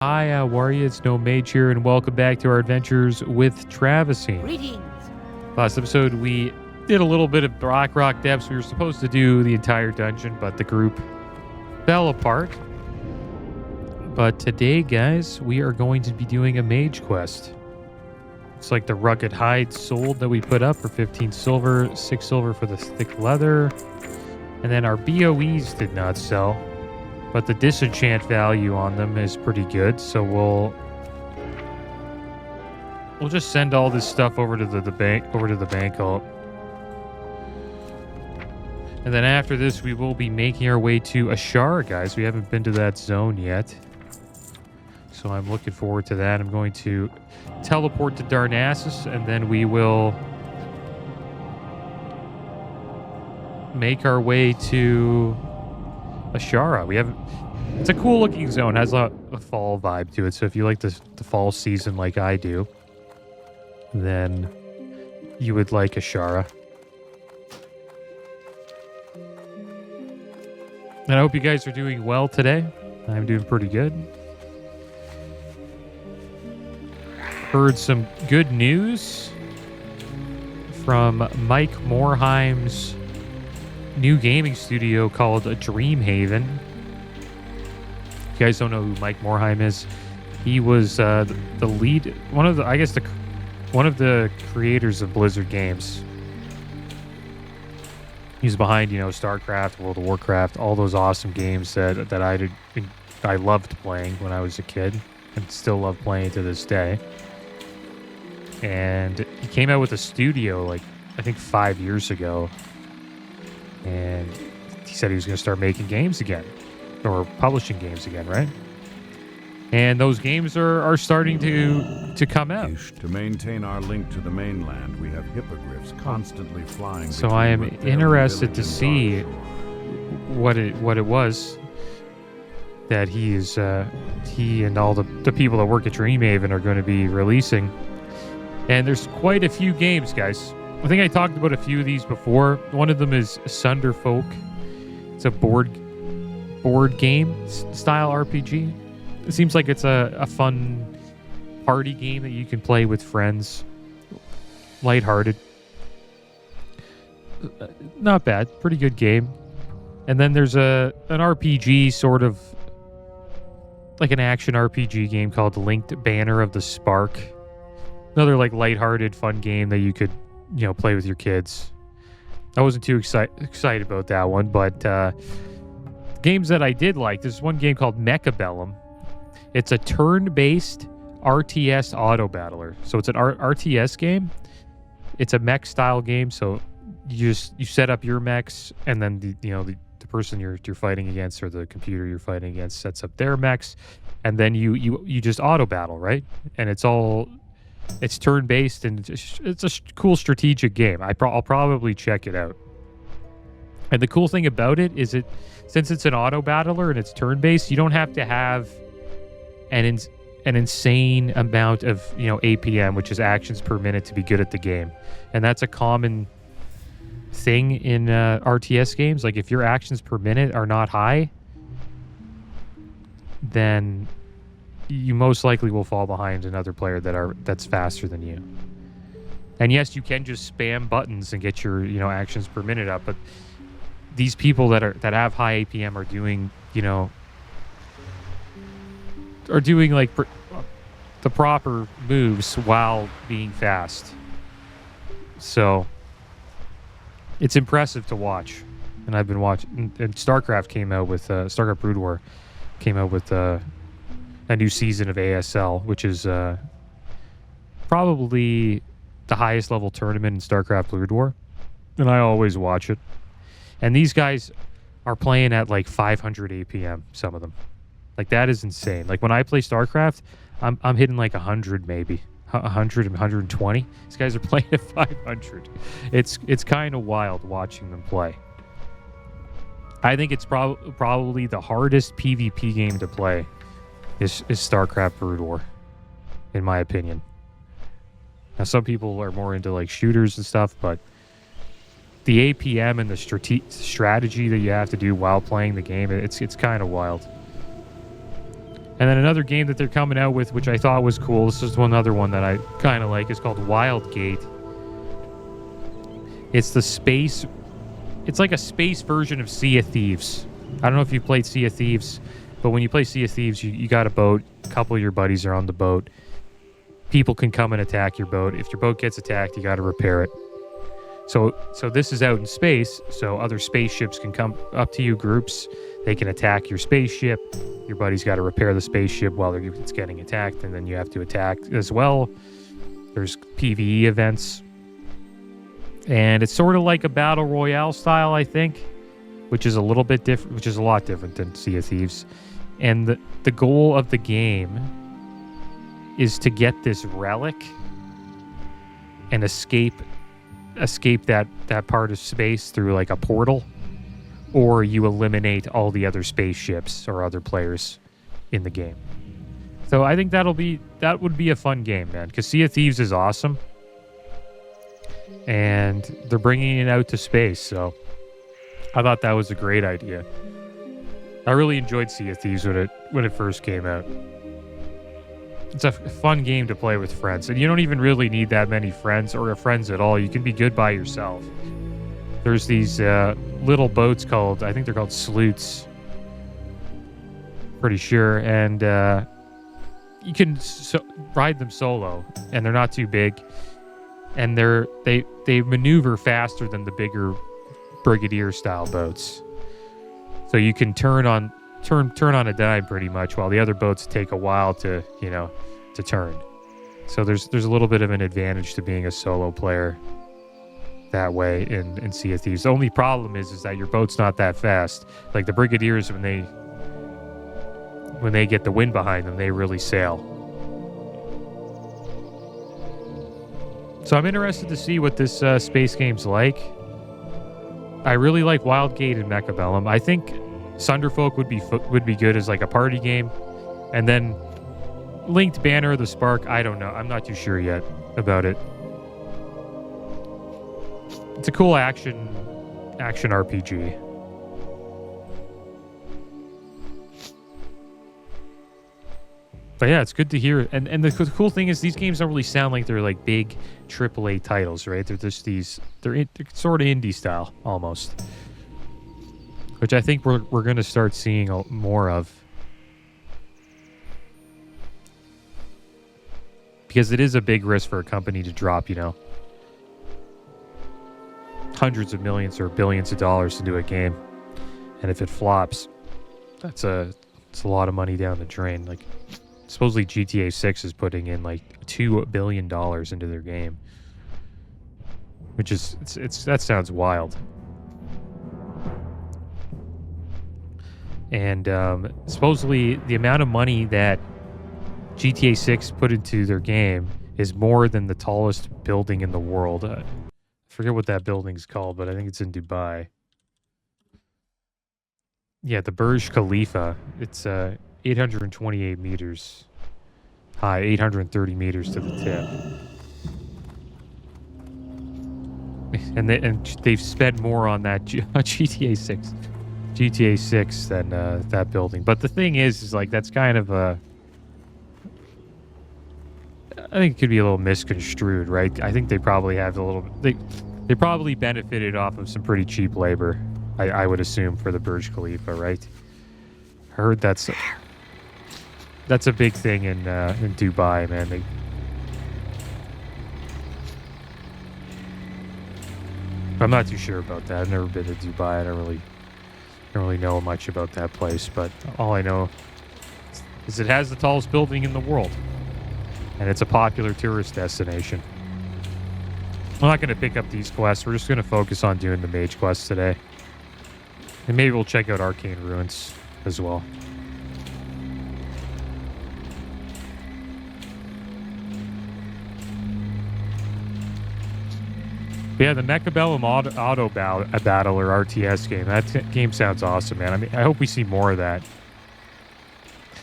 Hi, how are you? It's Gnome Mage here, and welcome back to our adventures with Travesine. Greetings. Last episode, we did a little bit of Rock Depths. We were supposed to do the entire dungeon, but the group fell apart. But today, guys, we are going to be doing a mage quest. Looks like the rugged hide sold that we put up for 15 silver, 6 silver for the thick leather. And then our BOEs did not sell. But the disenchant value on them is pretty good, so we'll just send all this stuff over to the bank. And then after this, we will be making our way to Azshara, guys. We haven't been to that zone yet, so I'm looking forward to that. I'm going to teleport to Narcissus, and then we will make our way to Azshara. It's a cool looking zone, has a fall vibe to it, so if you like the fall season like I do, then you would like Azshara. And I hope you guys are doing well today. I'm doing pretty good. Heard some good news from Mike Morheim's new gaming studio called Dreamhaven. If you guys don't know who Mike Morheim is, he was the lead, one of the creators of Blizzard games. He's behind, StarCraft, World of Warcraft, all those awesome games that I loved playing when I was a kid and still love playing to this day. And he came out with a studio I think 5 years ago. And he said he was going to start making games again, or publishing games again, right? And those games are starting to come out. To maintain our link to the mainland, we have hippogriffs constantly flying. So I am interested to see what it was that he and all the people that work at Dreamhaven are going to be releasing. And there's quite a few games, guys. I think I talked about a few of these before. One of them is Sunderfolk. It's a board game style RPG. It seems like it's a fun party game that you can play with friends. Lighthearted. Not bad. Pretty good game. And then there's an RPG, sort of like an action RPG game called Linked Banner of the Spark. Another lighthearted, fun game that you could play with your kids. I wasn't too excited about that one, but games that I did like, there's one game called Mechabellum. It's a turn-based RTS auto battler. So it's an RTS game. It's a mech style game, so you set up your mechs, and then the person you're fighting against, or the computer you're fighting against, sets up their mechs, and then you just auto battle, right? And it's turn-based, and it's a cool strategic game. I'll probably check it out. And the cool thing about it is since it's an auto battler and it's turn-based, you don't have to have an insane amount of APM, which is actions per minute, to be good at the game. And that's a common thing in RTS games. Like, if your actions per minute are not high, then you most likely will fall behind another player that's faster than you. And yes, you can just spam buttons and get your actions per minute up, but these people that have high APM are doing the proper moves while being fast. So it's impressive to watch. And I've been watching. And StarCraft came out with StarCraft Brood War came out with a new season of ASL, which is probably the highest level tournament in StarCraft Brood War, and I always watch it. And these guys are playing at 500 APM, some of them. That is insane. When I play StarCraft, I'm hitting 100 maybe. 100 and 120. These guys are playing at 500. It's kind of wild watching them play. I think it's probably the hardest PvP game to play is StarCraft Brood War, in my opinion. Now, some people are more into shooters and stuff, but the APM and the strategy that you have to do while playing the game, it's kind of wild. And then another game that they're coming out with, which I thought was cool, this is one other one that I kind of like, is called Wildgate. It's the space... It's like a space version of Sea of Thieves. I don't know if you've played Sea of Thieves, but when you play Sea of Thieves, you got a boat. A couple of your buddies are on the boat. People can come and attack your boat. If your boat gets attacked, you got to repair it. So this is out in space, so other spaceships can come up to you, groups. They can attack your spaceship. Your buddy's got to repair the spaceship while it's getting attacked, and then you have to attack as well. There's PvE events. And it's sort of like a battle royale style, I think, which is a little bit different, which is a lot different than Sea of Thieves. And the goal of the game is to get this relic and escape that part of space through like a portal, or you eliminate all the other spaceships or other players in the game. So I think that would be a fun game, man, because Sea of Thieves is awesome. And they're bringing it out to space, so I thought that was a great idea. I really enjoyed Sea of Thieves when it first came out. It's a fun game to play with friends, and you don't even really need that many friends or friends at all. You can be good by yourself. There's these little boats I think they're called sloots. Pretty sure, and you can ride them solo, and they're not too big. And they maneuver faster than the bigger brigadier style boats. So you can turn on a dime pretty much, while the other boats take a while to turn. So there's a little bit of an advantage to being a solo player that way in Sea of Thieves. The only problem is that your boat's not that fast. Like the brigadiers, when they get the wind behind them, they really sail. So I'm interested to see what this space game's like. I really like Wildgate and Mechabellum. I think Sunderfolk would be good as like a party game. And then Linked Banner of the Spark, I don't know. I'm not too sure yet about it. It's a cool action RPG. But yeah, it's good to hear. And the cool thing is these games don't really sound like they're like big AAA titles, right? They're just they're sort of indie style almost, which I think we're going to start seeing more of, because it is a big risk for a company to drop, hundreds of millions or billions of dollars into a game, and if it flops, it's a lot of money down the drain. Like, supposedly GTA 6 is putting in like $2 billion into their game, which is that sounds wild. And supposedly the amount of money that GTA 6 put into their game is more than the tallest building in the world. I forget what that building's called, but I think it's in Dubai. Yeah, the Burj Khalifa. It's 828 meters high, 830 meters to the tip. And they've spent more on that GTA 6 than that building. But the thing is like that's kind of I think it could be a little misconstrued, right? I think they probably have they probably benefited off of some pretty cheap labor, I would assume, for the Burj Khalifa, right? I heard that's a big thing in Dubai, man. I'm not too sure about that. I've never been to Dubai. I don't really know much about that place, but all I know is it has the tallest building in the world, and it's a popular tourist destination. I'm not going to pick up these quests. We're just going to focus on doing the mage quests today, and maybe we'll check out Arcane Ruins as well. But yeah, the Mechabellum Auto Battle or RTS game. That game sounds awesome, man. I mean, I hope we see more of that,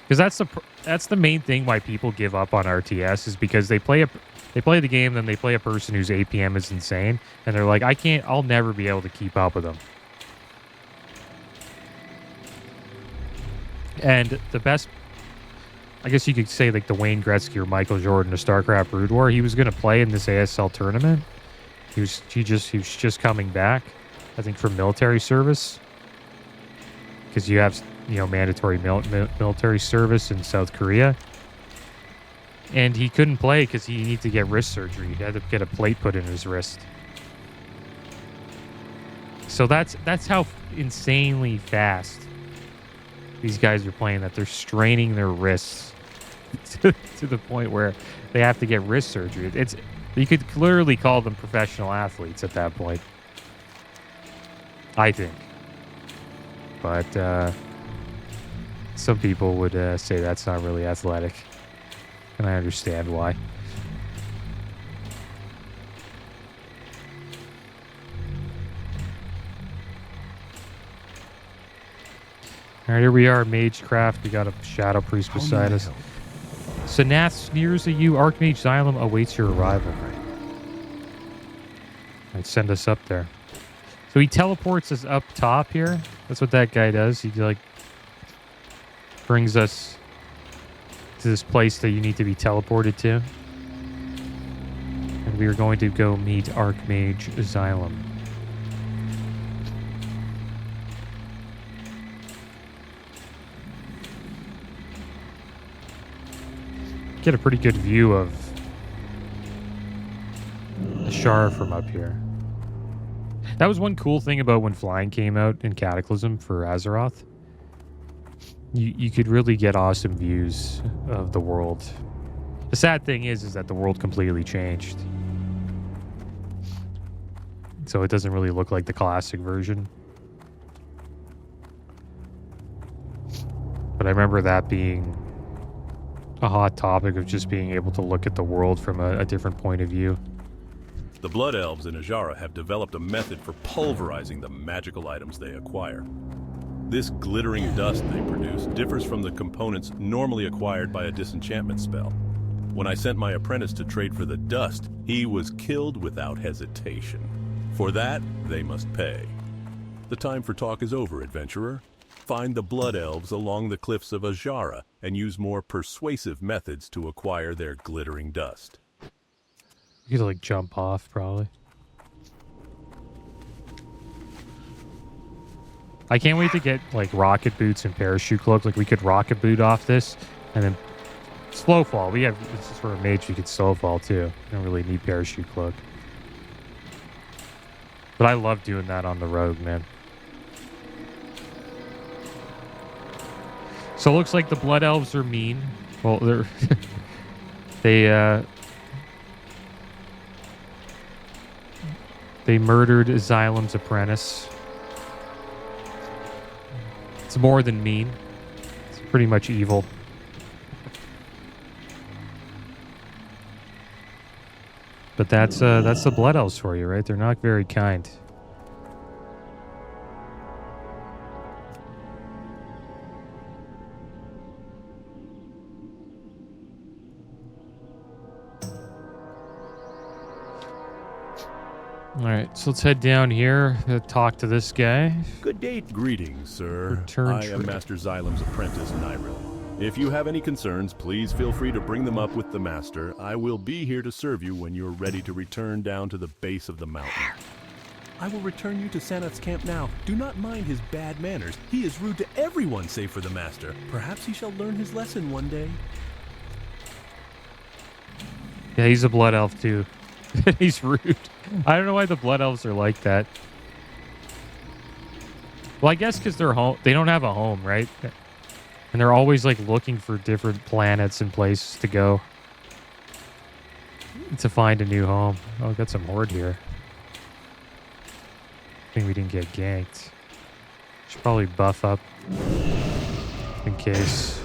because that's the main thing why people give up on RTS, is because they play the game, then they play a person whose APM is insane, and they're like, I'll never be able to keep up with them. And the I guess you could say like the Wayne Gretzky or Michael Jordan of StarCraft Brood War. He was going to play in this ASL tournament. He was just coming back, I think, from military service, because you have, you know, mandatory military service in South Korea. And he couldn't play because he needed to get wrist surgery. He had to get a plate put in his wrist. So that's how insanely fast these guys are playing, that they're straining their wrists to the point where they have to get wrist surgery. You could literally call them professional athletes at that point, I think. But some people would say that's not really athletic, and I understand why. All right, here we are, Magecraft. We got a Shadow Priest beside us. Sanath sneers at you. Archmage Xylem awaits your arrival. Right, send us up there. So he teleports us up top here. That's what that guy does. He like brings us to this place that you need to be teleported to. And we are going to go meet Archmage Xylem. Get a pretty good view of Azshara from up here. That was one cool thing about when flying came out in Cataclysm for Azeroth. You could really get awesome views of the world. The sad thing is that the world completely changed. So it doesn't really look like the classic version. But I remember that being a hot topic, of just being able to look at the world from a different point of view. The Blood Elves in Azshara have developed a method for pulverizing the magical items they acquire. This glittering dust they produce differs from the components normally acquired by a disenchantment spell. When I sent my apprentice to trade for the dust, he was killed without hesitation. For that, they must pay. The time for talk is over, adventurer. Find the Blood Elves along the cliffs of Azshara and use more persuasive methods to acquire their glittering dust. You could like jump off, probably. I can't wait to get like rocket boots and parachute cloak. Like we could rocket boot off this and then slow fall. This is for a mage, we could slow fall too. You don't really need parachute cloak. But I love doing that on the rogue, man. So it looks like the Blood Elves are mean. Well, they're they murdered Xylem's apprentice. It's more than mean. It's pretty much evil. But that's the Blood Elves for you, right? They're not very kind. All right, so let's head down here, talk to this guy. Good day. Greetings, sir. Return I trade. am Master Xylem's apprentice, Nyril. If you have any concerns, please feel free to bring them up with the Master. I will be here to serve you when you're ready to return down to the base of the mountain. I will return you to Sanath's camp now. Do not mind his bad manners. He is rude to everyone save for the Master. Perhaps he shall learn his lesson one day. Yeah, he's a Blood Elf too. He's rude. I don't know why the Blood Elves are like that. Well, I guess because they don't have a home, right? And they're always like looking for different planets and places to go to find a new home. Oh, got some horde here. I think we didn't get ganked. Should probably buff up in case.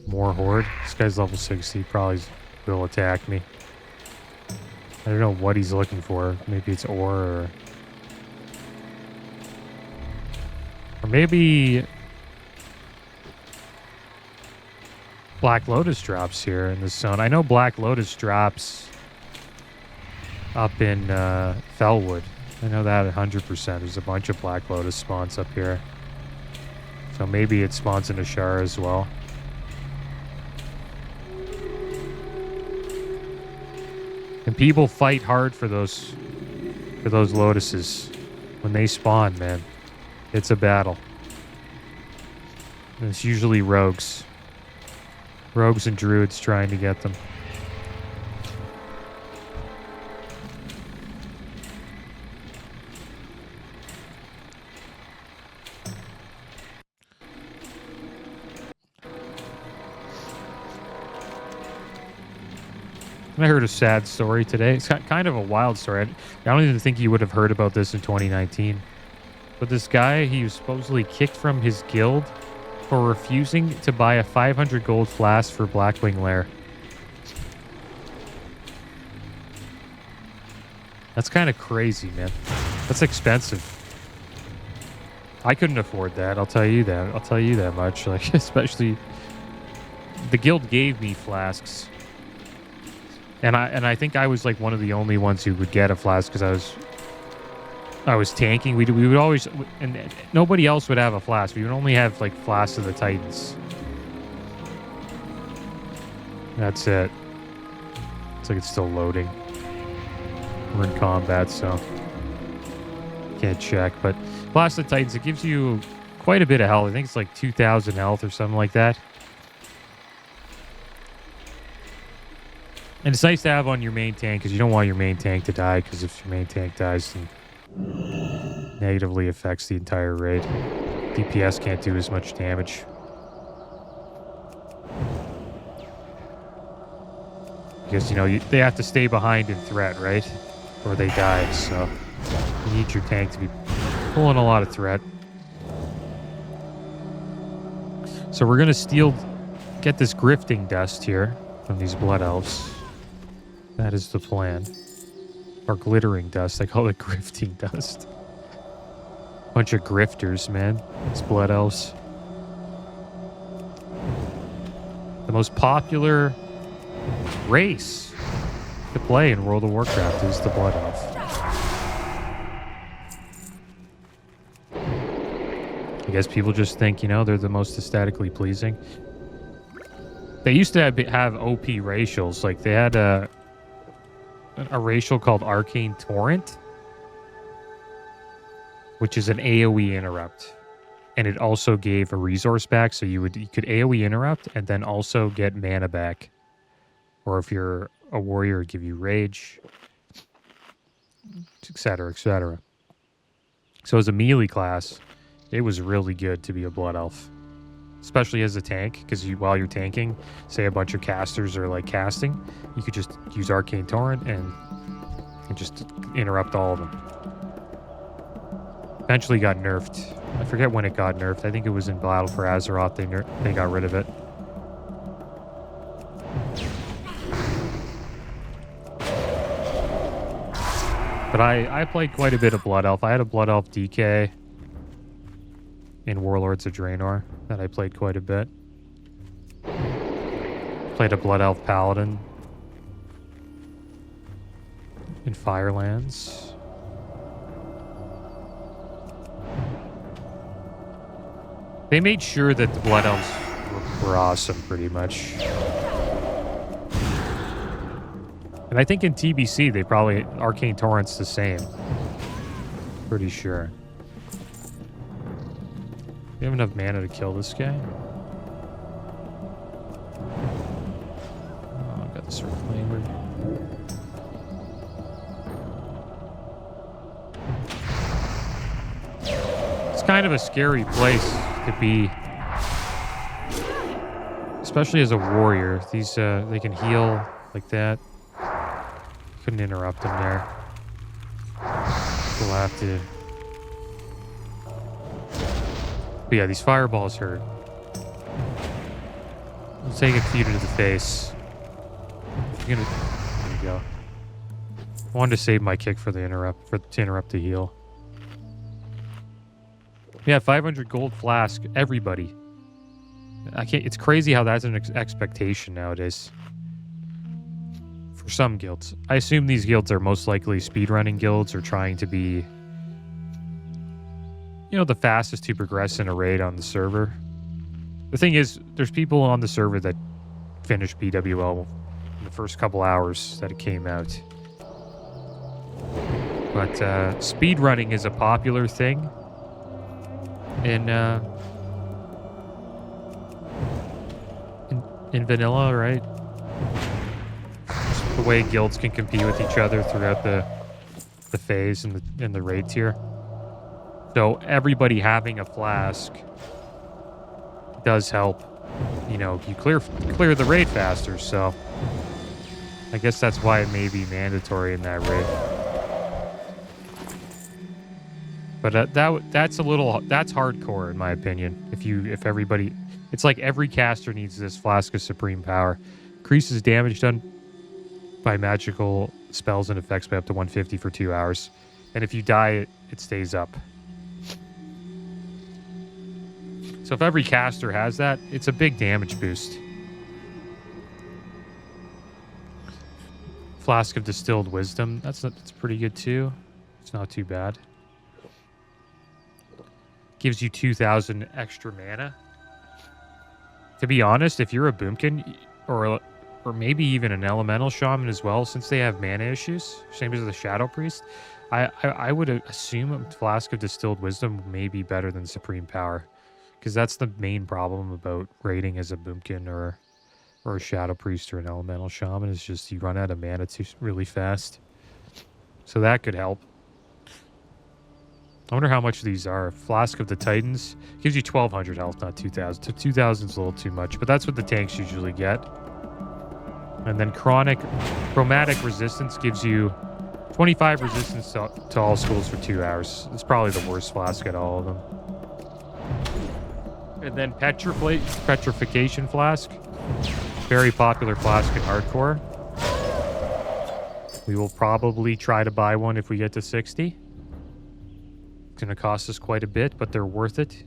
More horde. This guy's level 60. Probably will attack me. I don't know what he's looking for. Maybe it's ore or maybe Black Lotus drops here in this zone. I know Black Lotus drops up in Fellwood. I know that 100%. There's a bunch of Black Lotus spawns up here. So maybe it spawns in Azshara as well. And people fight hard for those lotuses. When they spawn, man, it's a battle. And it's usually rogues. Rogues and druids trying to get them. I heard a sad story today. It's kind of a wild story. I don't even think you would have heard about this in 2019. But this guy, he was supposedly kicked from his guild for refusing to buy a 500 gold flask for Blackwing Lair. That's kind of crazy, man. That's expensive. I couldn't afford that. I'll tell you that. I'll tell you that much. Like, especially the guild gave me flasks. And I think I was like one of the only ones who would get a flask because I was tanking. We would always, and nobody else would have a flask. We would only have like flasks of the Titans. That's it. It's like it's still loading. We're in combat, so can't check. But flask of the Titans, it gives you quite a bit of health. I think it's like 2,000 health or something like that. And it's nice to have on your main tank because you don't want your main tank to die, because if your main tank dies, then negatively affects the entire raid. DPS can't do as much damage. Because, you know, they have to stay behind in threat, right? Or they die, so you need your tank to be pulling a lot of threat. So we're going to get this grifting dust here from these blood elves. That is the plan. Or glittering dust. I call it grifting dust. Bunch of grifters, man. These blood elves. The most popular race to play in World of Warcraft is the blood elf. I guess people just think, you know, they're the most aesthetically pleasing. They used to have OP racials. Like, they had a racial called Arcane Torrent, which is an AoE interrupt. And it also gave a resource back, so you could AoE interrupt and then also get mana back. Or if you're a warrior, it'd give you rage, etc., etc. So as a melee class, it was really good to be a blood elf. Especially as a tank, because while you're tanking, say a bunch of casters are like casting, you could just use Arcane Torrent and just interrupt all of them. Eventually got nerfed. I forget when it got nerfed. I think it was in Battle for Azeroth they got rid of it. But I played quite a bit of Blood Elf. I had a Blood Elf DK in Warlords of Draenor that I played quite a bit. Played a Blood Elf Paladin in Firelands. They made sure that the Blood Elves were awesome, pretty much. And I think in TBC, they probably... Arcane Torrent's the same. Pretty sure. We have enough mana to kill this guy. Oh, I got the Sword Flamer. It's kind of a scary place to be. Especially as a warrior. These, they can heal like that. Couldn't interrupt him there. We'll have to... But yeah, these fireballs hurt. We'll take a few to the face. There you go. I wanted to save my kick for the to interrupt the heal. Yeah, 500 gold flask. Everybody. It's crazy how that's an expectation nowadays. For some guilds. I assume these guilds are most likely speedrunning guilds or trying to be the fastest to progress in a raid on the server. The thing is, there's people on the server that finish BWL in the first couple hours that it came out. But speedrunning is a popular thing in vanilla, right? Just the way guilds can compete with each other throughout the phase and the raid tier. So everybody having a flask does help. You clear the raid faster. So I guess that's why it may be mandatory in that raid. But that's hardcore in my opinion. If everybody, it's like every caster needs this Flask of Supreme Power. Increases damage done by magical spells and effects by up to 150 for 2 hours, and if you die, it stays up. So if every caster has that, it's a big damage boost. Flask of Distilled Wisdom, that's pretty good too. It's not too bad. Gives you 2,000 extra mana. To be honest, if you're a Boomkin or maybe even an Elemental Shaman as well, since they have mana issues, same as the Shadow Priest, I would assume a Flask of Distilled Wisdom may be better than Supreme Power, because that's the main problem about raiding as a Boomkin or a Shadow Priest or an Elemental Shaman, is just you run out of mana really fast. So that could help. I wonder how much these are. Flask of the Titans gives you 1,200 health, not 2,000. 2,000 is a little too much, but that's what the tanks usually get. And then Chromatic Resistance gives you 25 resistance to all schools for 2 hours. It's probably the worst flask at all of them. And then Petrification Flask. Very popular flask in hardcore. We will probably try to buy one if we get to 60. It's going to cost us quite a bit, but they're worth it.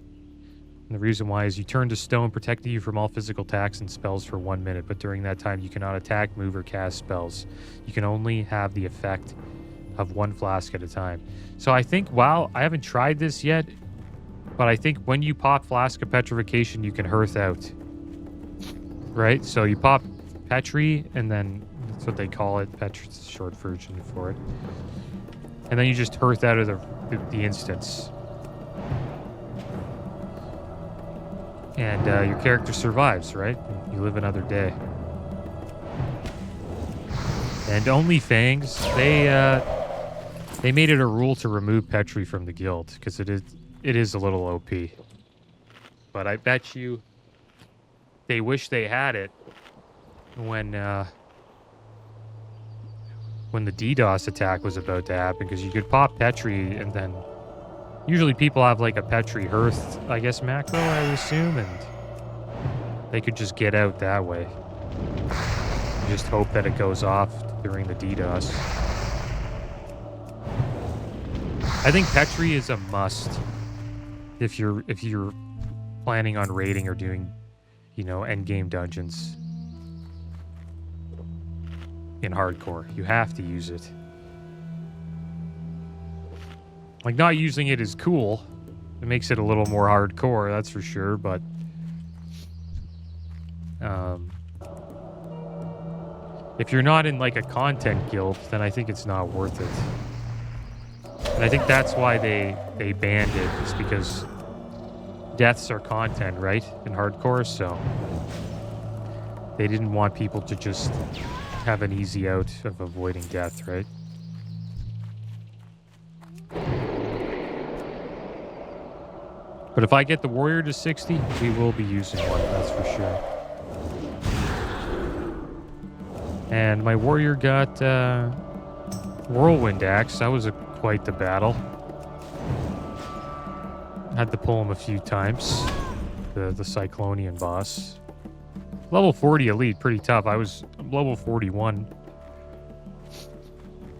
And the reason why is you turn to stone, protecting you from all physical attacks and spells for 1 minute, but during that time you cannot attack, move, or cast spells. You can only have the effect of one flask at a time. So I think, while I haven't tried this yet, but I think when you pop Flask of Petrification, you can Hearth out. Right? So you pop Petri, and then that's what they call it. Petri's the short version for it. And then you just Hearth out of the instance. And your character survives, right? You live another day. And Only Fangs, they made it a rule to remove Petri from the guild, because it is a little OP. But I bet you they wish they had it when the DDoS attack was about to happen, because you could pop Petri, and then usually people have like a Petri Hearth, I guess, macro, I would assume, and they could just get out that way. You just hope that it goes off during the DDoS. I think Petri is a must if you're planning on raiding or doing, endgame dungeons in hardcore. You have to use it. Like, not using it is cool. It makes it a little more hardcore, that's for sure, but if you're not in like a content guild, then I think it's not worth it. And I think that's why they banned it, is because deaths are content, right? In hardcore, so they didn't want people to just have an easy out of avoiding death, right? But if I get the warrior to 60, we will be using one, that's for sure. And my warrior got whirlwind axe. That was quite the battle. Had to pull him a few times. The Cyclonian boss. Level 40 elite, pretty tough. I was level 41.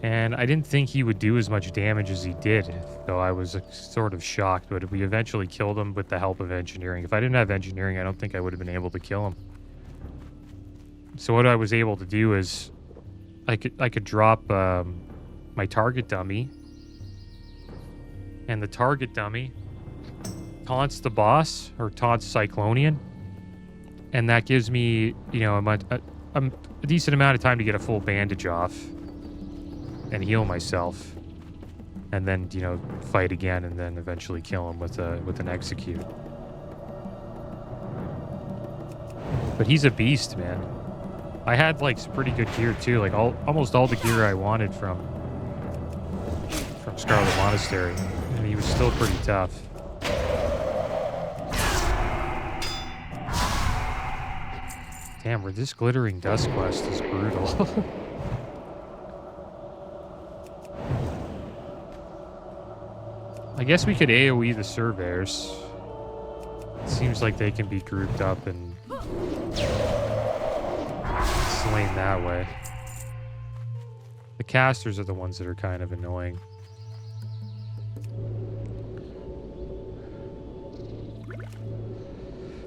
And I didn't think he would do as much damage as he did. So I was sort of shocked, but we eventually killed him with the help of engineering. If I didn't have engineering, I don't think I would have been able to kill him. So what I was able to do is I could drop my target dummy. And the target dummy taunts the boss, or taunts Cyclonian. And that gives me, you know, a decent amount of time to get a full bandage off. And heal myself. And then, you know, fight again and then eventually kill him with an execute. But he's a beast, man. I had, like, some pretty good gear, too. Like, almost all the gear I wanted from Scarlet Monastery. And he was still pretty tough. Damn, where this glittering dust quest is brutal. I guess we could AoE the surveyors. It seems like they can be grouped up and slain that way. The casters are the ones that are kind of annoying.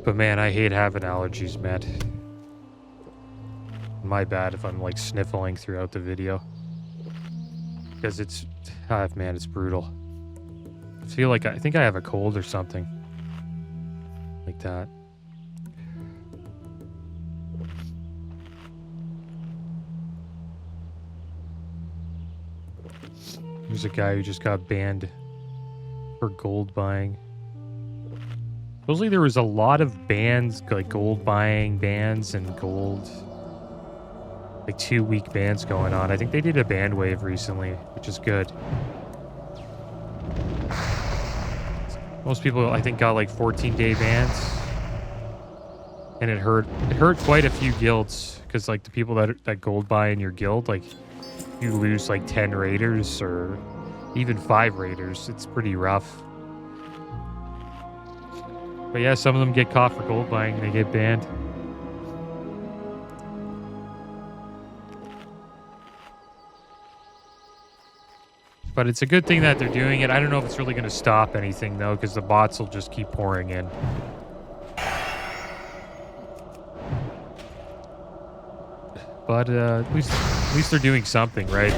But man, I hate having allergies, man. My bad if I'm like sniffling throughout the video. Because it's, man, it's brutal. I feel like I think I have a cold or something. Like that. There's a guy who just got banned for gold buying. Supposedly there was a lot of bans, like gold buying bans and gold, like 2-week bans going on. I think they did a ban wave recently, which is good. Most people, I think, got like 14-day bans. And it hurt quite a few guilds, because like the people that gold buy in your guild, like you lose like 10 raiders or even 5 raiders. It's pretty rough. But yeah, some of them get caught for gold buying. They get banned. But it's a good thing that they're doing it. I don't know if it's really going to stop anything, though, because the bots will just keep pouring in. But at least they're doing something, right?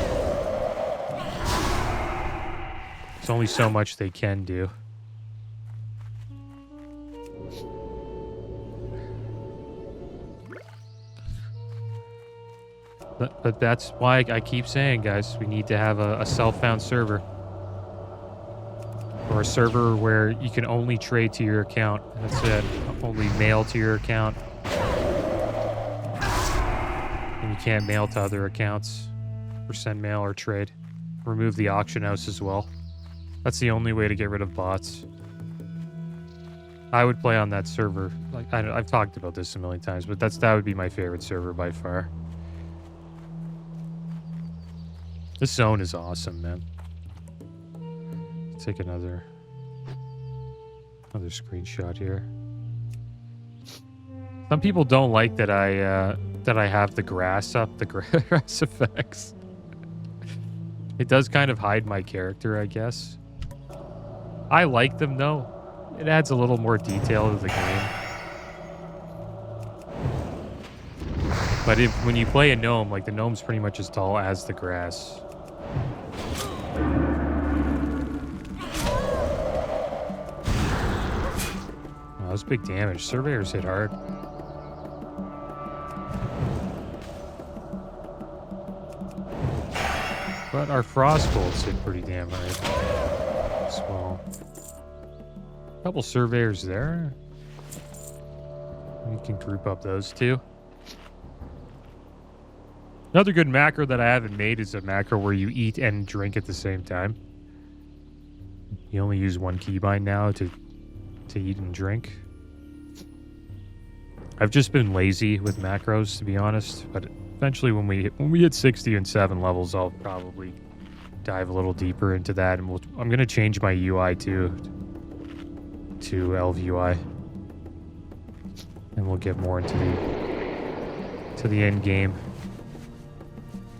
There's only so much they can do. But that's why I keep saying, guys, we need to have a self-found server. Or a server where you can only trade to your account. That's it. Only mail to your account. And you can't mail to other accounts. Or send mail or trade. Remove the auction house as well. That's the only way to get rid of bots. I would play on that server. Like I've talked about this a million times, but that would be my favorite server by far. This zone is awesome, man. Let's take another screenshot here. Some people don't like that I have the grass up, the grass effects. It does kind of hide my character, I guess. I like them though. It adds a little more detail to the game. But when you play a gnome, like the gnome's pretty much as tall as the grass. Oh, that was big damage. Surveyors hit hard. But our frost bolts hit pretty damn hard as well. A couple surveyors there. We can group up those two. Another good macro that I haven't made is a macro where you eat and drink at the same time. You only use one keybind now to eat and drink. I've just been lazy with macros, to be honest, but eventually when we hit 60 and 7 levels, I'll probably dive a little deeper into that, and I'm going to change my UI to Elf UI. And we'll get more into the end game.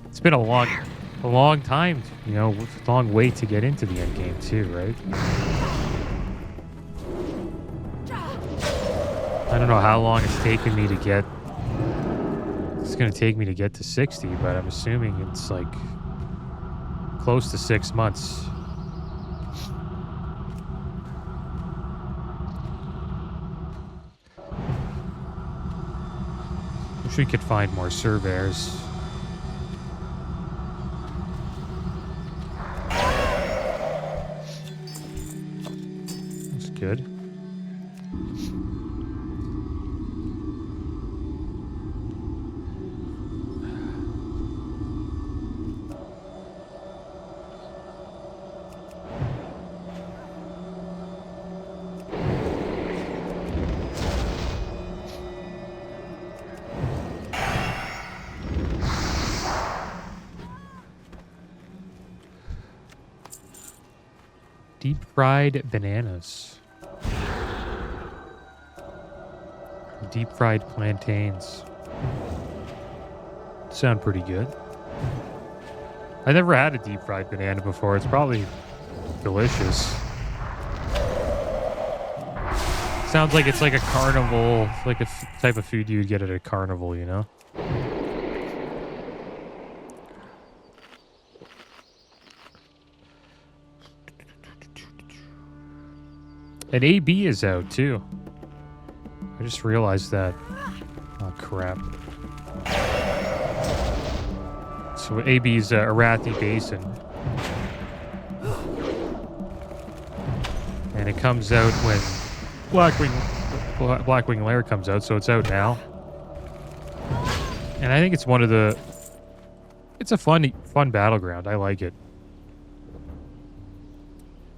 It's been a long time, you know, a long wait to get into the end game too, right? I don't know how long it's taken me to get. It's going to take me to get to 60, but I'm assuming it's like close to 6 months. Wish we could find more surveyors. That's good. Deep fried bananas. Deep fried plantains. Sound pretty good. I never had a deep fried banana before. It's probably delicious. Sounds like it's like a carnival, like a type of food you'd get at a carnival, you know? And AB is out too. I just realized that. Oh crap. So AB's Arathi Basin. And it comes out when Blackwing Lair comes out, so it's out now. And I think it's one of the... It's a fun battleground. I like it.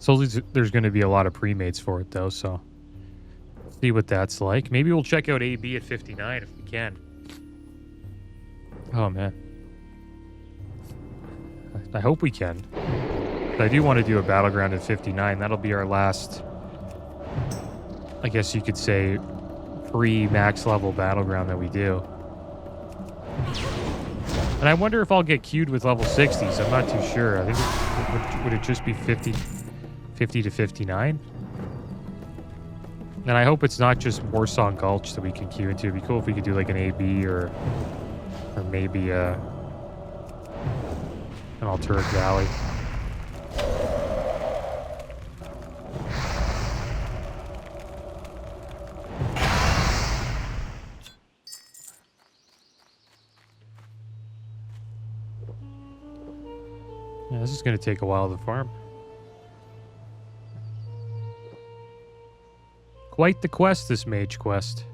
So there's going to be a lot of pre-mates for it, though, so... See what that's like. Maybe we'll check out AB at 59 if we can. Oh, man. I hope we can. But I do want to do a battleground at 59. That'll be our last... I guess you could say pre-max level battleground that we do. And I wonder if I'll get queued with level 60s. I'm not too sure. I think would it just be 50 to 59? And I hope it's not just Warsong Gulch that we can queue into. It'd be cool if we could do like an AB or maybe an Alturic Valley. Yeah, this is going to take a while to farm. Quite the quest, this mage quest.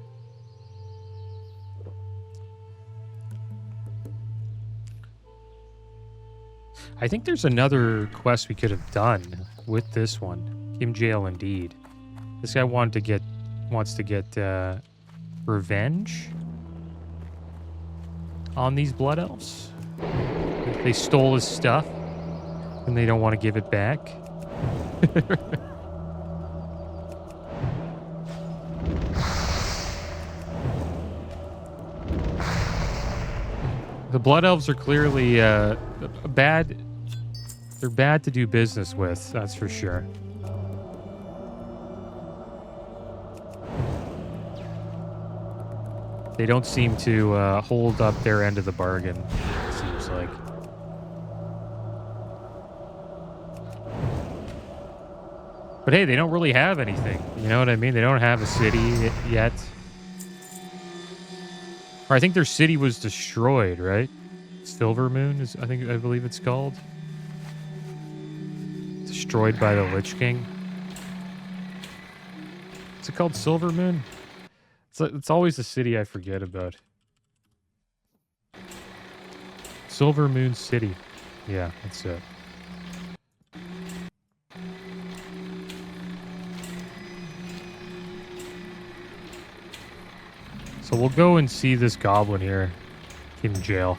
I think there's another quest we could have done with this one. Kim Jail, indeed. This guy wants to get revenge on these blood elves. They stole his stuff, and they don't want to give it back. The Blood Elves are clearly bad. They're bad to do business with, that's for sure. They don't seem to hold up their end of the bargain, it seems like. But hey, they don't really have anything. You know what I mean? They don't have a city yet. Or I think their city was destroyed, right? Silver Moon is, I believe it's called. Destroyed by the Lich King. Is it called Silver Moon? It's always the city I forget about. Silver Moon City. Yeah, that's it. So we'll go and see this goblin here in jail.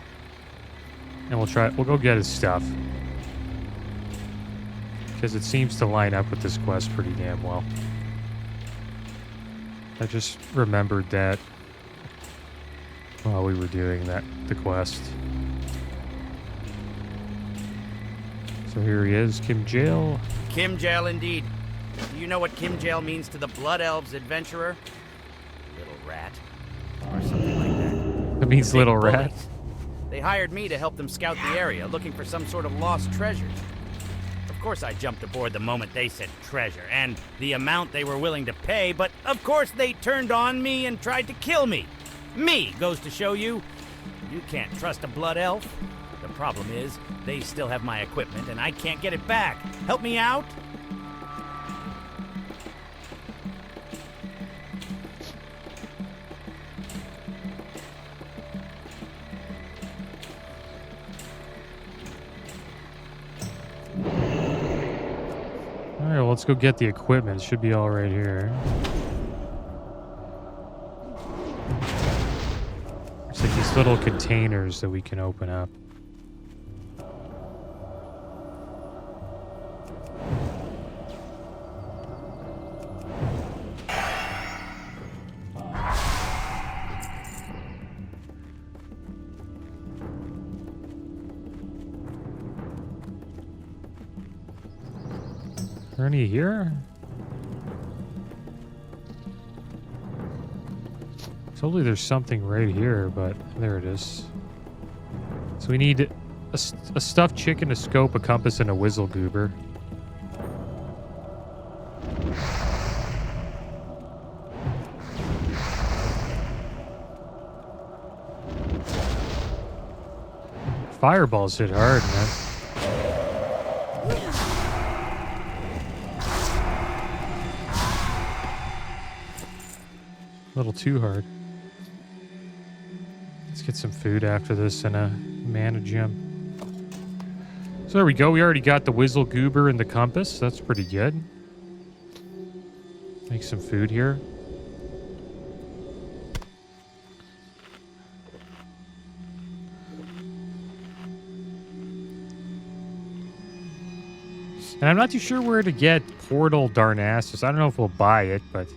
And we'll go get his stuff. Because it seems to line up with this quest pretty damn well. I just remembered that while we were doing the quest. So here he is, Kim Jail. Kim Jail indeed. Do you know what Kim Jail means to the Blood Elves adventurer? Little rat. Or something like that. It means little rat. They hired me to help them scout the area, looking for some sort of lost treasures. Of course I jumped aboard the moment they said treasure, and the amount they were willing to pay, but of course they turned on me and tried to kill me. Me goes to show you, you can't trust a blood elf. The problem is, they still have my equipment and I can't get it back. Help me out? All right, well, let's go get the equipment. It should be all right here. It's like these little containers that we can open up. Are any here? Totally, there's something right here, but there it is. So we need a stuffed chicken, a scope, a compass, and a whistle goober. Fireballs hit hard, man. A little too hard. Let's get some food after this and a mana gem. So there we go. We already got the whistle goober and the compass. That's pretty good. Make some food here. And I'm not too sure where to get Portal Darnassus. I don't know if we'll buy it, but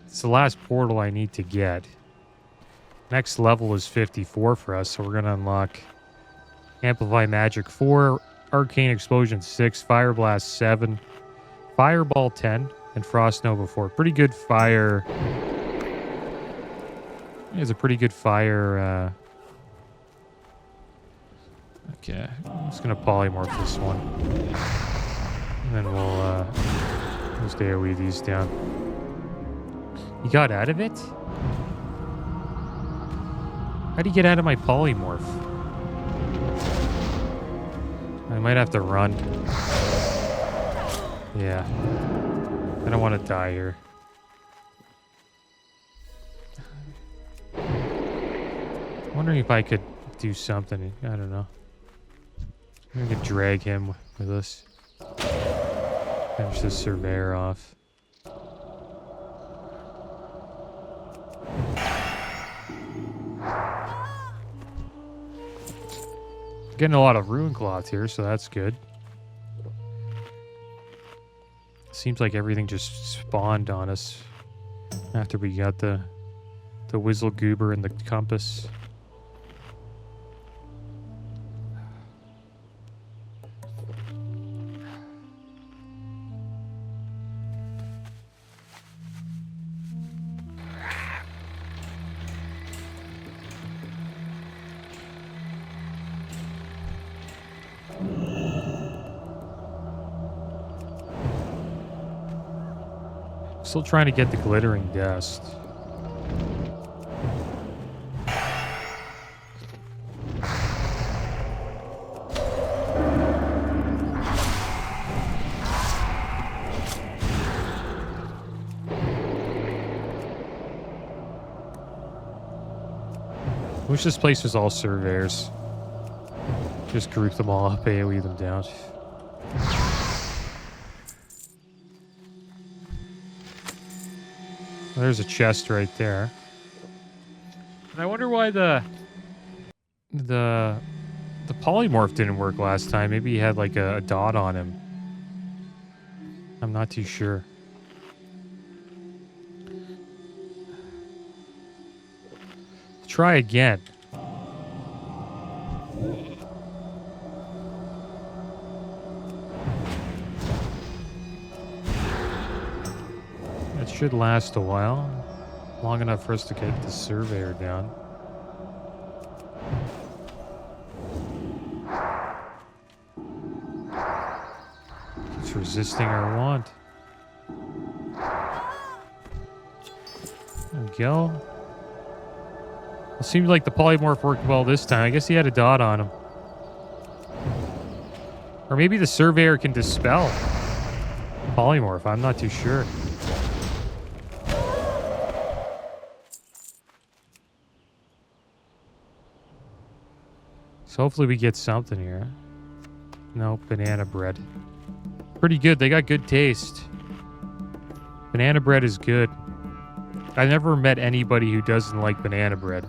it's the last portal I need to get. Next level is 54 for us, so we're going to unlock Amplify Magic 4, Arcane Explosion 6, Fire Blast 7, Fireball 10, and Frost Nova 4. Pretty good fire. It's a pretty good fire. Okay, I'm just going to polymorph this one. And then we'll just AoE these down. You got out of it? How do you get out of my polymorph? I might have to run. Yeah. I don't want to die here. Wondering if I could do something. I don't know. I could drag him with us. Finish this surveyor off. Getting a lot of rune cloth here, so that's good. Seems like everything just spawned on us after we got the whistle goober and the compass. Still trying to get the glittering dust. Wish this place was all surveyors. Just group them all up, AoE them down. There's a chest right there. And I wonder why the polymorph didn't work last time. Maybe he had like a dot on him. I'm not too sure. Try again. It should last a while. Long enough for us to get the surveyor down. It's resisting our wand. There we go. It seemed like the polymorph worked well this time. I guess he had a dot on him. Or maybe the surveyor can dispel polymorph. I'm not too sure. So hopefully we get something here. No, banana bread. Pretty good. They got good taste. Banana bread is good. I never met anybody who doesn't like banana bread.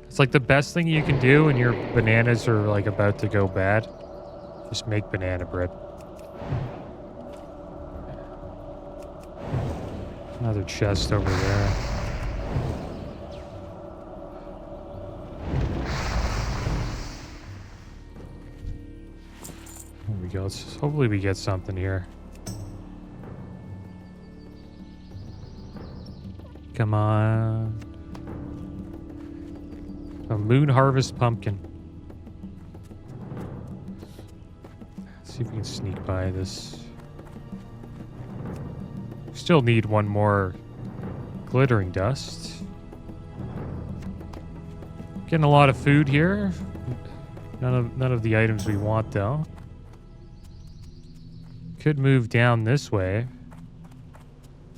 It's like the best thing you can do when your bananas are like about to go bad. Just make banana bread. Another chest over there. There we go. Hopefully we get something here. Come on. A moon harvest pumpkin. Let's see if we can sneak by this. Still need one more glittering dust. Getting a lot of food here. None of the items we want though. Could move down this way.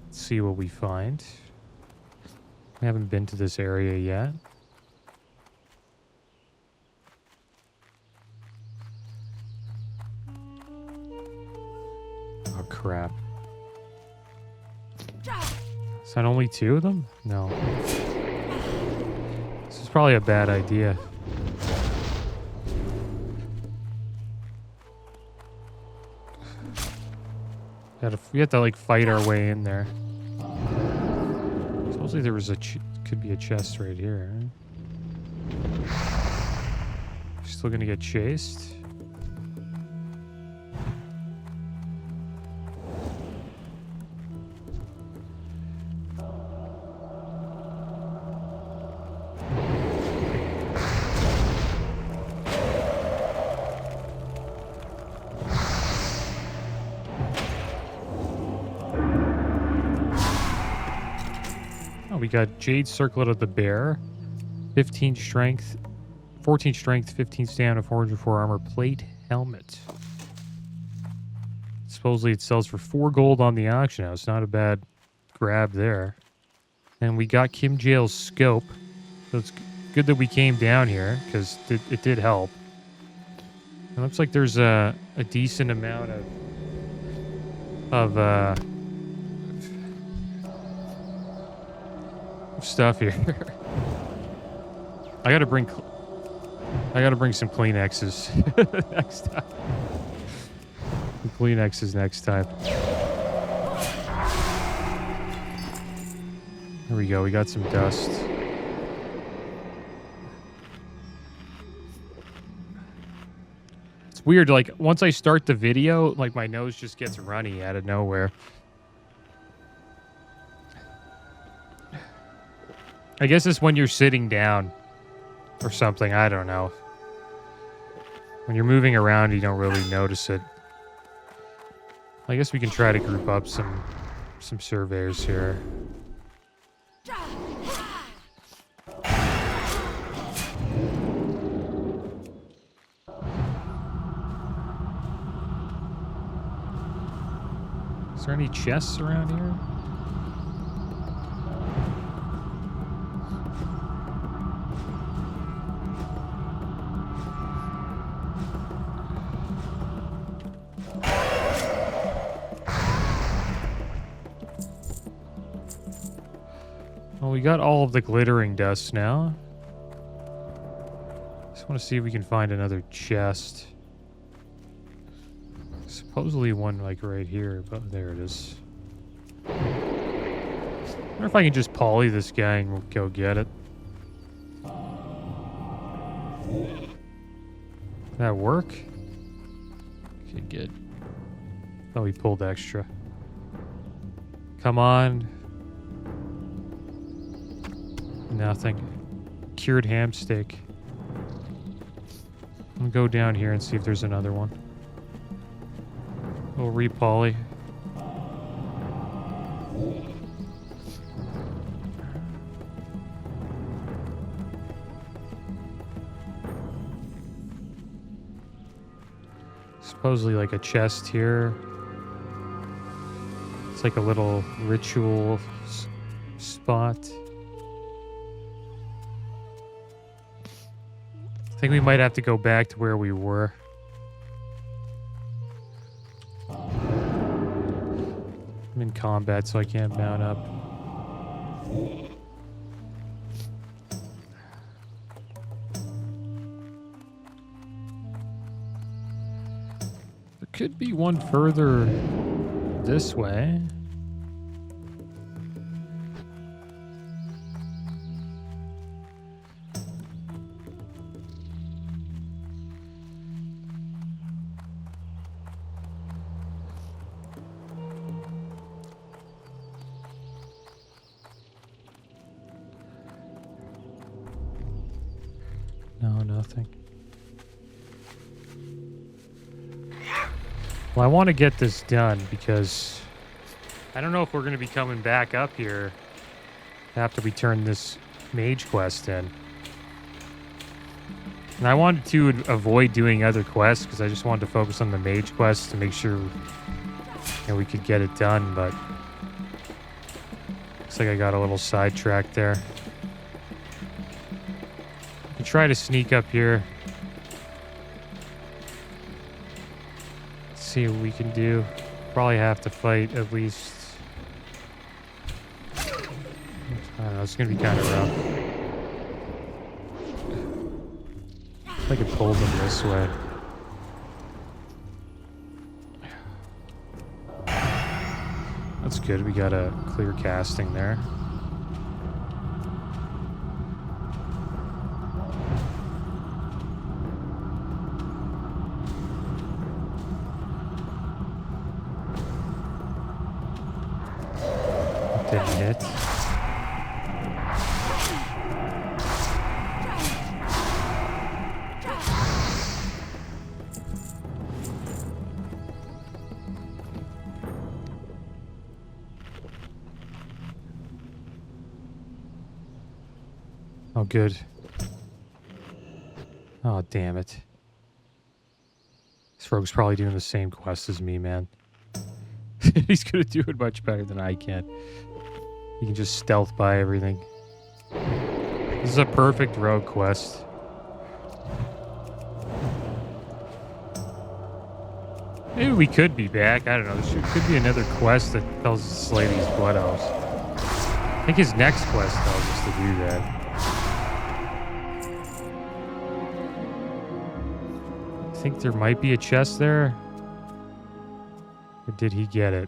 Let's see what we find. I haven't been to this area yet. Oh crap. Is that only 2 of them? No. This is probably a bad idea. We have to like fight our way in there. Supposedly there was could be a chest right here. Still gonna get chased. We got Jade Circlet of the Bear, 15 strength, 14 strength, 15 stamina, 404 armor, plate, helmet. Supposedly it sells for 4 gold on the auction house. Not a bad grab there. And we got Kim Jail's scope. So it's good that we came down here because it did help. It looks like there's a decent amount of stuff here. I gotta bring some Kleenexes next time. Kleenexes next time. There we go. We got some dust. It's weird. Like once I start the video, like my nose just gets runny out of nowhere. I guess it's when you're sitting down or something. I don't know. When you're moving around, you don't really notice it. I guess we can try to group up some surveyors here. Is there any chests around here? Well, we got all of the glittering dust now. Just want to see if we can find another chest. Supposedly one like right here, but there it is. I wonder if I can just poly this guy and we'll go get it. Did that work? Okay, good. Oh, he pulled extra. Come on. Nothing. Cured ham steak. I'll go down here and see if there's another one. Little re-poly. Supposedly like a chest here. It's like a little ritual spot. I think we might have to go back to where we were. I'm in combat, so I can't mount up. There could be one further this way. No, nothing. Well, I want to get this done because I don't know if we're going to be coming back up here after we turn this mage quest in. And I wanted to avoid doing other quests because I just wanted to focus on the mage quest to make sure we could get it done, but looks like I got a little sidetracked there. Try to sneak up here. See what we can do. Probably have to fight at least. I don't know, it's gonna be kind of rough. I could pull them this way. That's good, we got a clear casting there. Didn't hit. Oh, good. Oh, damn it. This rogue's probably doing the same quest as me, man. He's gonna do it much better than I can. You can just stealth by everything. This is a perfect rogue quest. Maybe we could be back. I don't know. There could be another quest that tells us to slay these blood elves. I think his next quest tells us to do that. I think there might be a chest there. Or did he get it?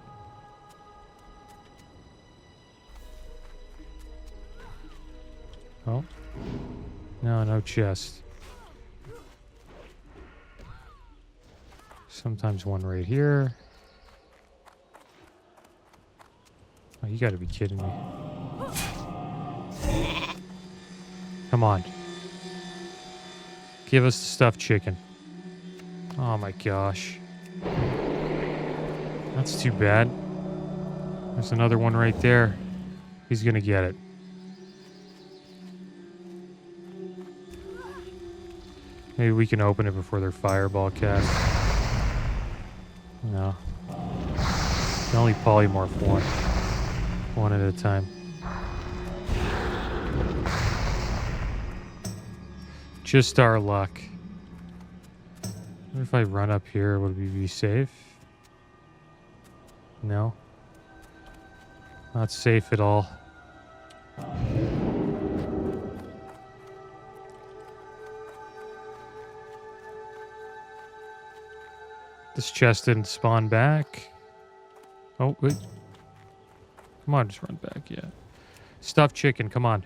Oh. No, no chest. Sometimes one right here. Oh, you gotta be kidding me. Come on. Give us the stuffed chicken. Oh my gosh. That's too bad. There's another one right there. He's gonna get it. Maybe we can open it before their fireball cast. No. Can only polymorph one at a time. Just our luck. What if I run up here? Would we be safe? No. Not safe at all. This chest didn't spawn back. Oh, wait. Come on, just run back, yeah. Stuffed chicken, come on.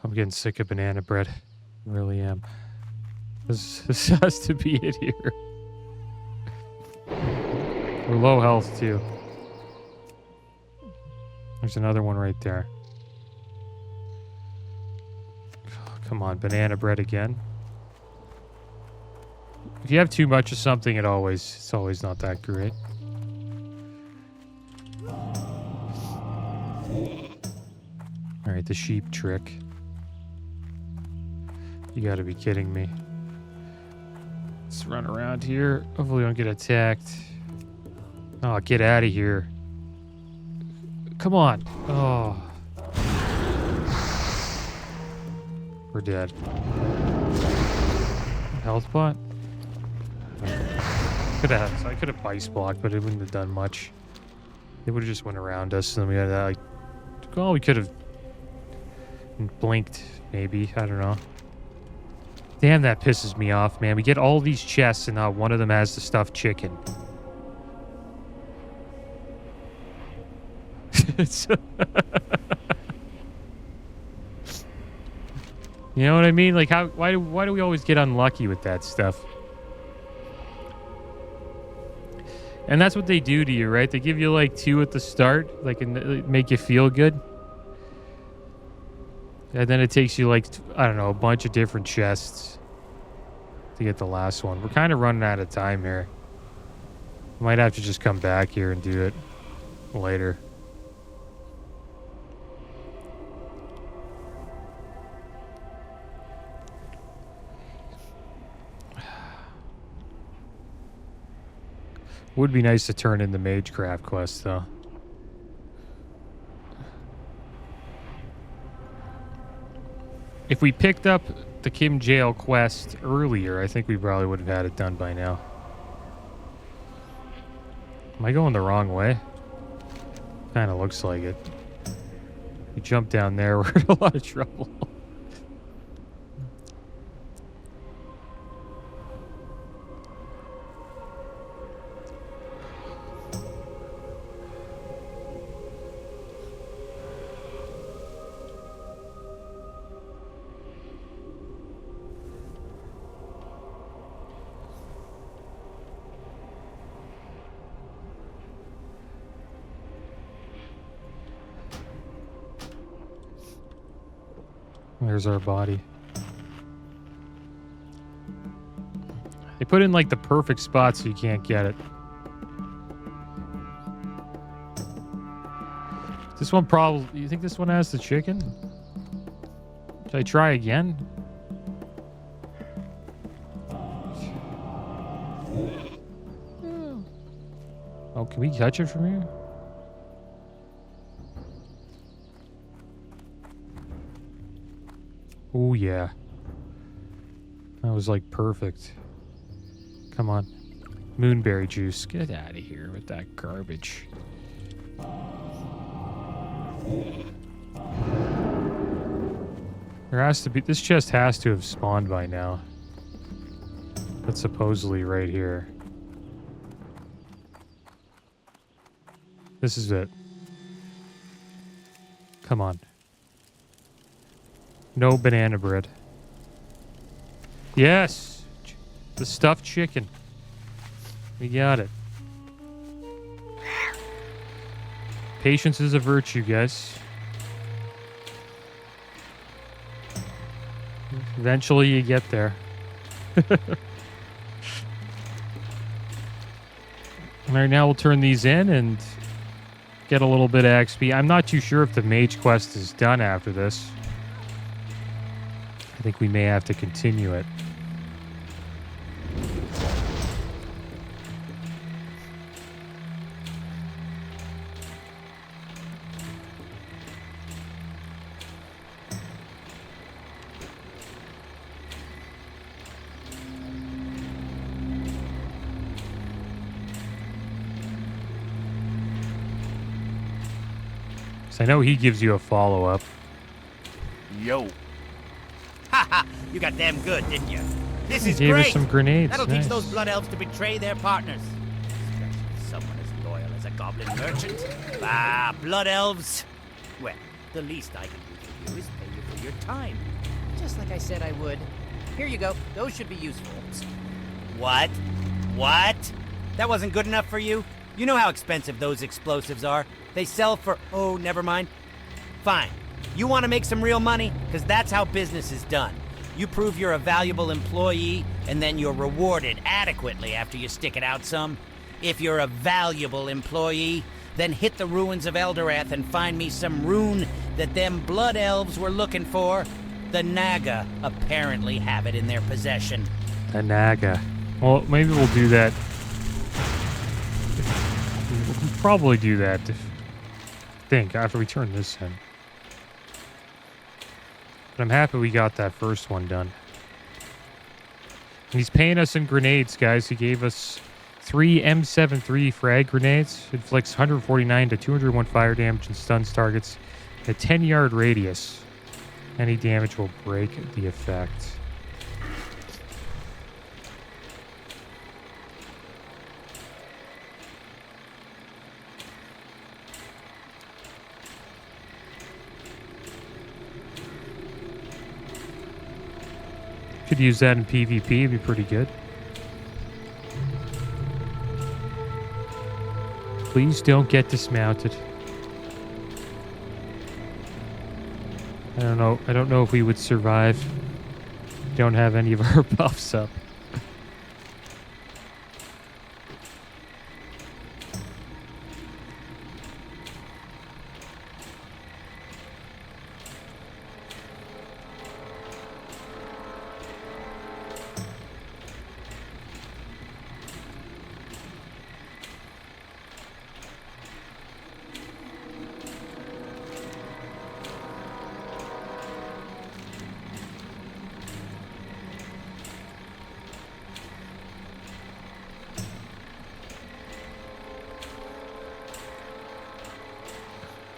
I'm getting sick of banana bread. I really am. This has to be it here. We're low health, too. There's another one right there. Come on, banana bread again. If you have too much of something, it's always not that great. Alright, the sheep trick. You gotta be kidding me. Let's run around here. Hopefully we don't get attacked. Oh, get out of here. Come on. Oh. We're dead. Health pot? I could have ice blocked, but it wouldn't have done much. It would have just went around us, and then we had that, well, we could have blinked, maybe. I don't know. Damn, that pisses me off, man. We get all these chests, and not one of them has the stuffed chicken. You know what I mean? Like, why do we always get unlucky with that stuff? And that's what they do to you, right? They give you like 2 at the start, like, and make you feel good. And then it takes you like, I don't know, a bunch of different chests to get the last one. We're kind of running out of time here. Might have to just come back here and do it later. Would be nice to turn in the Magecraft quest, though. If we picked up the Kim Jail quest earlier, I think we probably would have had it done by now. Am I going the wrong way? Kind of looks like it. We jump down there, we're in a lot of trouble. There's our body. They put in like the perfect spot so you can't get it. This one probably... You think this one has the chicken? Should I try again? Oh, can we catch it from here? Oh, yeah. That was, like, perfect. Come on. Moonberry juice. Get out of here with that garbage. There has to be... This chest has to have spawned by now. That's supposedly right here. This is it. Come on. No banana bread. Yes! The stuffed chicken. We got it. Patience is a virtue, guys. Eventually you get there. Alright, now we'll turn these in and get a little bit of XP. I'm not too sure if the mage quest is done after this. I think we may have to continue it. So I know he gives you a follow-up. Yo. Haha, you got damn good, didn't you? This is Gave great. us some grenades. That'll Nice. teach those blood elves to betray their partners. Especially someone as loyal as a goblin merchant. Ah, blood elves. Well, the least I can do for you is pay you for your time. Just like I said I would. Here you go. Those should be useful. What? What? That wasn't good enough for you? You know how expensive those explosives are. They sell for... Oh, never mind. Fine. You want to make some real money? Because that's how business is done. You prove you're a valuable employee, and then you're rewarded adequately after you stick it out some. If you're a valuable employee, then hit the ruins of Eldorath and find me some rune that them blood elves were looking for. The Naga apparently have it in their possession. The Naga. Well, maybe we'll do that. We'll probably do that, after we turn this in. But I'm happy we got that first one done. And he's paying us in grenades, guys. He gave us 3 M73 frag grenades. Inflicts 149 to 201 fire damage and stuns targets in a 10-yard radius. Any damage will break the effect. Could use that in PvP, it'd be pretty good. Please don't get dismounted. I don't know if we would survive. Don't have any of our buffs up.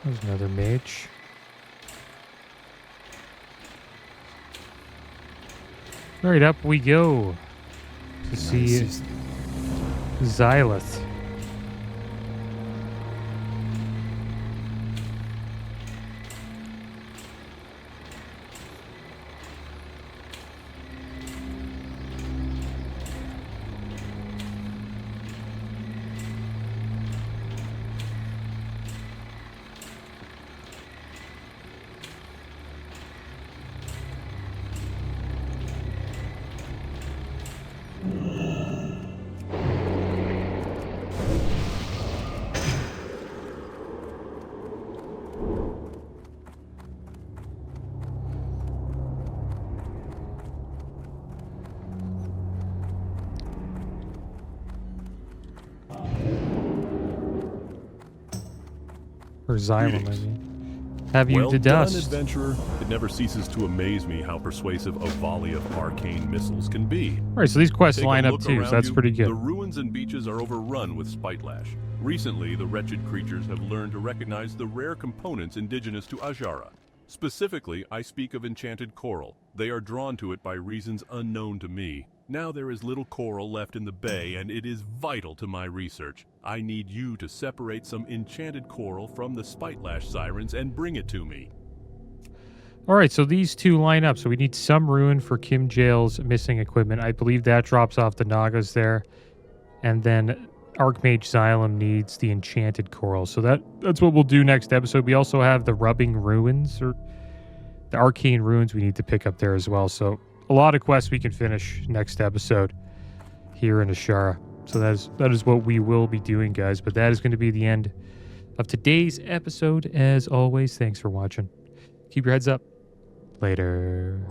There's another mage. All right, up we go to see Xylith. Or Xylem, I mean. Have you Well to done, dust? adventurer. It never ceases to amaze me how persuasive a volley of arcane missiles can be. All right, so these quests Take a line up look too, so around that's you. pretty good. The ruins and beaches are overrun with spitelash. Recently, the wretched creatures have learned to recognize the rare components indigenous to Azshara. Specifically, I speak of enchanted coral. They are drawn to it by reasons unknown to me. Now there is little coral left in the bay, and it is vital to my research. I need you to separate some enchanted coral from the spitelash sirens and bring it to me. All right, so these two line up. So we need some rune for Kim Jail's missing equipment. I believe that drops off the Nagas there. And then Archmage Xylem needs the enchanted coral. So that's what we'll do next episode. We also have the rubbing ruins, or the arcane ruins we need to pick up there as well. So a lot of quests we can finish next episode here in Azshara. So that is what we will be doing, guys. But that is going to be the end of today's episode. As always, thanks for watching. Keep your heads up. Later.